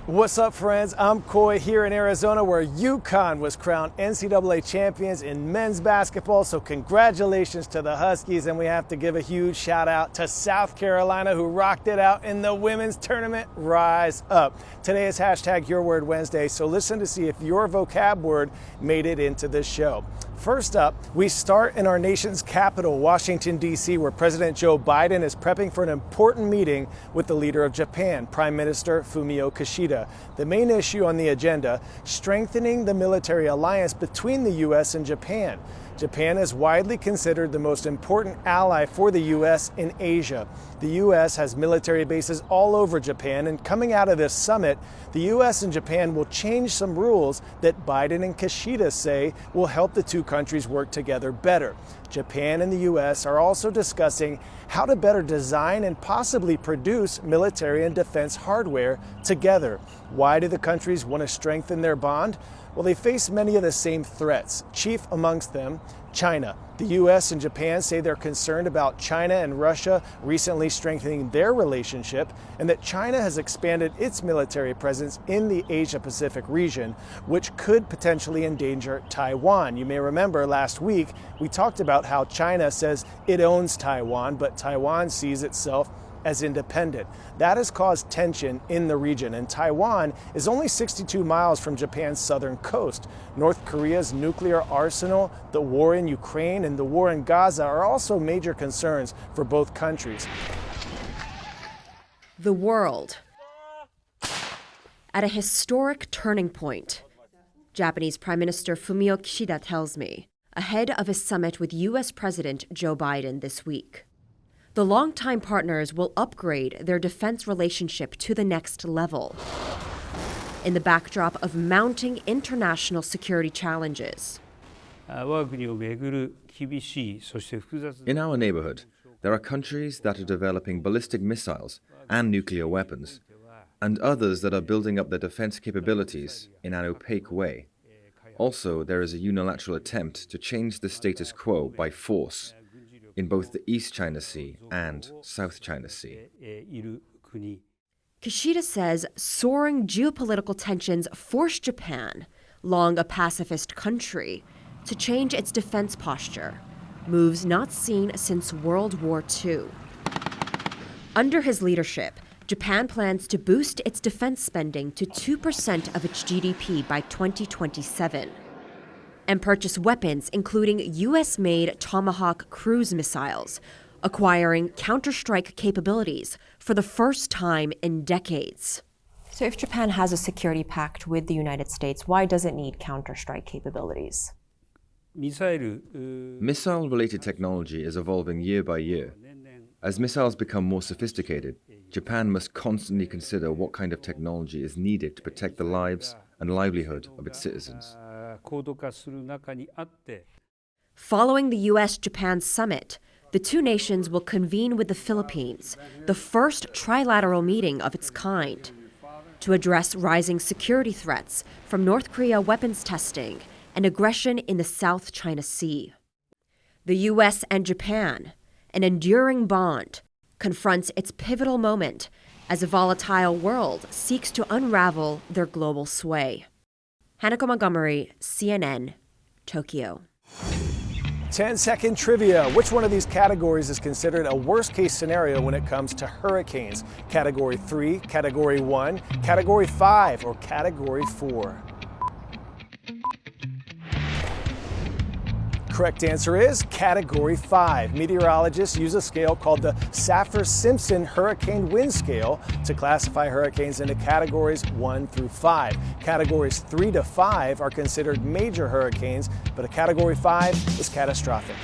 What's up, friends? I'm Coy here in Arizona, where UConn was crowned NCAA champions in men's basketball. So congratulations to the Huskies, and we have to give a huge shout out to South Carolina, who rocked it out in the women's tournament. Rise up. Today is hashtag Your Word Wednesday, so listen to see if your vocab word made it into this show. First up, we start in our nation's capital, Washington, D.C., where President Joe Biden is prepping for an important meeting with the leader of Japan, Prime Minister Fumio Kishida. The main issue on the agenda, strengthening the military alliance between the U.S. and Japan. Japan is widely considered the most important ally for the U.S. in Asia. The U.S. has military bases all over Japan, and coming out of this summit, the U.S. and Japan will change some rules that Biden and Kishida say will help the two countries work together better. Japan and the U.S. are also discussing how to better design and possibly produce military and defense hardware together. Why do the countries want to strengthen their bond? Well, they face many of the same threats, chief amongst them, China. The U.S. and Japan say they're concerned about China and Russia recently strengthening their relationship, and that China has expanded its military presence in the Asia-Pacific region, which could potentially endanger Taiwan. You may remember last week we talked about how China says it owns Taiwan, but Taiwan sees itself as independent. That has caused tension in the region, and Taiwan is only 62 miles from Japan's southern coast. North Korea's nuclear arsenal, the war in Ukraine, and the war in Gaza are also major concerns for both countries. The world at a historic turning point, Japanese Prime Minister Fumio Kishida tells me, ahead of a summit with U.S. President Joe Biden this week. The longtime partners will upgrade their defense relationship to the next level in the backdrop of mounting international security challenges. In our neighborhood, there are countries that are developing ballistic missiles and nuclear weapons, and others that are building up their defense capabilities in an opaque way. Also, there is a unilateral attempt to change the status quo by force in both the East China Sea and South China Sea. Kishida says soaring geopolitical tensions force Japan, long a pacifist country, to change its defense posture, moves not seen since World War II. Under his leadership, Japan plans to boost its defense spending to 2% of its GDP by 2027. And purchase weapons, including U.S.-made Tomahawk cruise missiles, acquiring counter-strike capabilities for the first time in decades. So if Japan has a security pact with the United States, why does it need counter-strike capabilities? Missile-related technology is evolving year by year. As missiles become more sophisticated, Japan must constantly consider what kind of technology is needed to protect the lives and livelihood of its citizens. Following the U.S.-Japan summit, the two nations will convene with the Philippines, the first trilateral meeting of its kind, to address rising security threats from North Korea weapons testing and aggression in the South China Sea. The U.S. and Japan, an enduring bond, confronts its pivotal moment as a volatile world seeks to unravel their global sway. Hanako Montgomery, CNN, Tokyo. 10-second trivia. Which one of these categories is considered a worst-case scenario when it comes to hurricanes? Category 3, Category 1, Category 5, or Category 4? Correct answer is Category 5. Meteorologists use a scale called the Saffir-Simpson Hurricane Wind Scale to classify hurricanes into categories 1 through 5. Categories 3 to 5 are considered major hurricanes, but a Category 5 is catastrophic.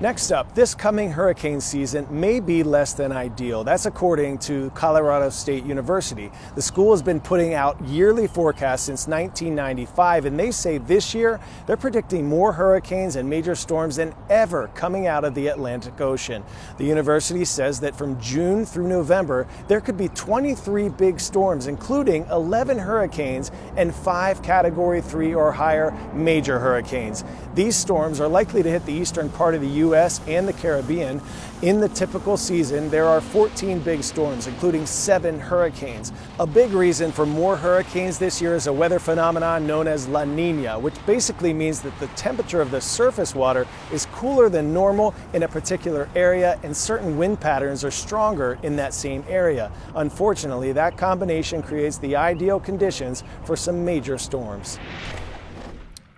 Next up, this coming hurricane season may be less than ideal. That's according to Colorado State University. The school has been putting out yearly forecasts since 1995, and they say this year they're predicting more hurricanes and major storms than ever coming out of the Atlantic Ocean. The university says that from June through November, there could be 23 big storms, including 11 hurricanes and 5 Category 3 or higher major hurricanes. These storms are likely to hit the eastern part of the US and the Caribbean. In the typical season, there are 14 big storms, including 7 hurricanes. A big reason for more hurricanes this year is a weather phenomenon known as La Nina, which basically means that the temperature of the surface water is cooler than normal in a particular area, and certain wind patterns are stronger in that same area. Unfortunately, that combination creates the ideal conditions for some major storms.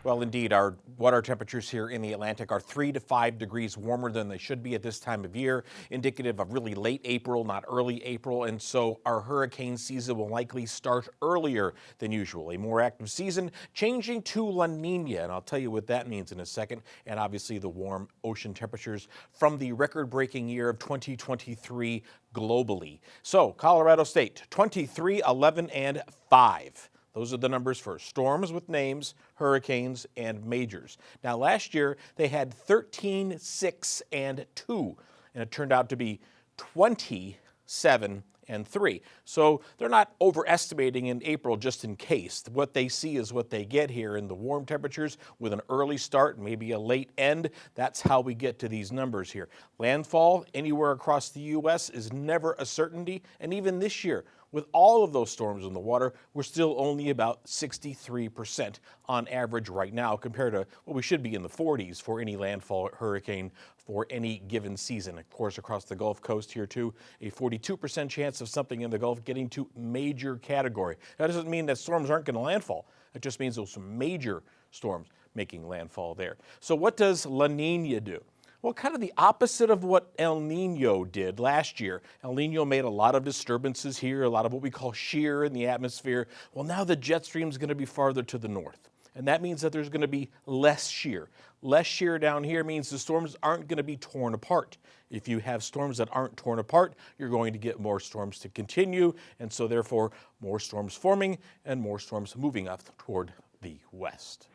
Well, indeed, our water temperatures here in the Atlantic are 3 to 5 degrees warmer than they should be at this time of year, indicative of really late April, not early April, and so our hurricane season will likely start earlier than usual. A more active season, changing to La Nina, and I'll tell you what that means in a second, and obviously the warm ocean temperatures from the record-breaking year of 2023 globally. So, Colorado State, 23, 11, and 5. Those are the numbers for storms with names, hurricanes, and majors. Now, last year, they had 13, 6, and 2, and it turned out to be 27 and 3. So they're not overestimating in April just in case. What they see is what they get here in the warm temperatures with an early start, maybe a late end. That's how we get to these numbers here. Landfall anywhere across the U.S. is never a certainty, and even this year, with all of those storms in the water, we're still only about 63% on average right now compared to what we should be in the 40s for any landfall hurricane for any given season. Of course, across the Gulf Coast here too, a 42% chance of something in the Gulf getting to major category. That doesn't mean that storms aren't going to landfall. It just means there's some major storms making landfall there. So what does La Nina do? Well, kind of the opposite of what El Nino did last year. El Nino made a lot of disturbances here, a lot of what we call shear in the atmosphere. Well, now the jet stream is going to be farther to the north, and that means that there's going to be less shear. Less shear down here means the storms aren't going to be torn apart. If you have storms that aren't torn apart, you're going to get more storms to continue, and so therefore more storms forming and more storms moving up toward the west.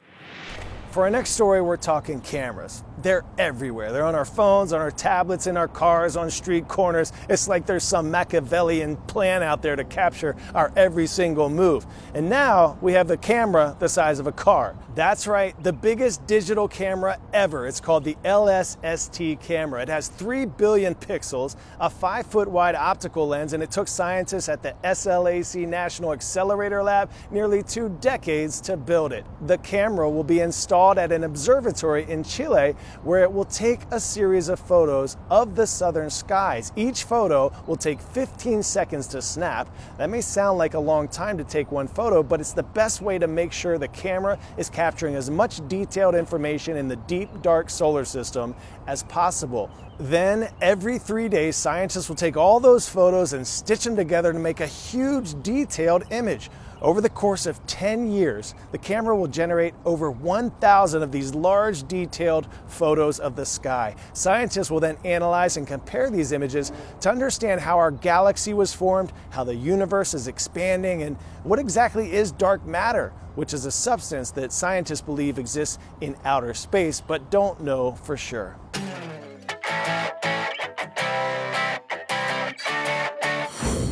For our next story, we're talking cameras. They're everywhere. They're on our phones, on our tablets, in our cars, on street corners. It's like there's some Machiavellian plan out there to capture our every single move. And now we have the camera the size of a car. That's right, the biggest digital camera ever. It's called the LSST camera. It has 3 billion pixels, a 5-foot wide optical lens, and it took scientists at the SLAC National Accelerator Lab nearly 2 decades to build it. The camera will be installed at an observatory in Chile, where it will take a series of photos of the southern skies. Each photo will take 15 seconds to snap. That may sound like a long time to take one photo, but it's the best way to make sure the camera is capturing as much detailed information in the deep, dark solar system as possible. Then, every 3 days, scientists will take all those photos and stitch them together to make a huge, detailed image. Over the course of 10 years, the camera will generate over 1,000 of these large, detailed photos of the sky. Scientists will then analyze and compare these images to understand how our galaxy was formed, how the universe is expanding, and what exactly is dark matter, which is a substance that scientists believe exists in outer space, but don't know for sure.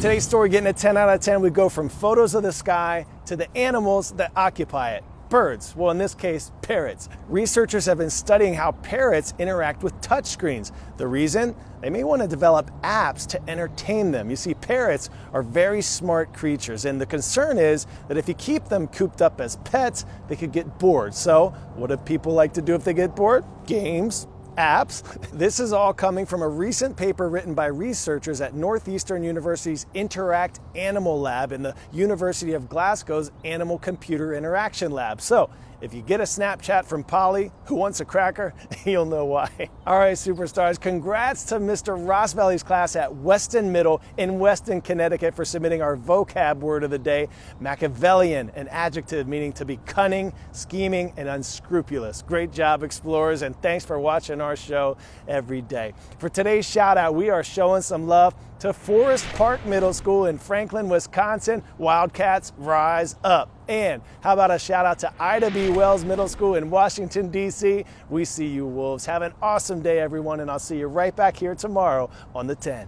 Today's story getting a 10 out of 10. We go from photos of the sky to the animals that occupy it. Birds, well in this case, parrots. Researchers have been studying how parrots interact with touchscreens. The reason? They may want to develop apps to entertain them. You see, parrots are very smart creatures, and the concern is that if you keep them cooped up as pets, they could get bored. So, what do people like to do if they get bored? Games. Apps. This is all coming from a recent paper written by researchers at Northeastern University's Interact Animal Lab and the University of Glasgow's Animal Computer Interaction Lab. So, if you get a Snapchat from Polly who wants a cracker, you'll know why. All right, superstars, congrats to Mr. Rossvalley's class at Weston Middle in Weston, Connecticut for submitting our vocab word of the day, Machiavellian, an adjective meaning to be cunning, scheming, and unscrupulous. Great job, explorers, and thanks for watching our show every day. For today's shout out, we are showing some love to Forest Park Middle School in Franklin, Wisconsin. Wildcats, rise up. And how about a shout out to Ida B. Wells Middle School in Washington, D.C. We see you, Wolves. Have an awesome day, everyone, and I'll see you right back here tomorrow on the 10.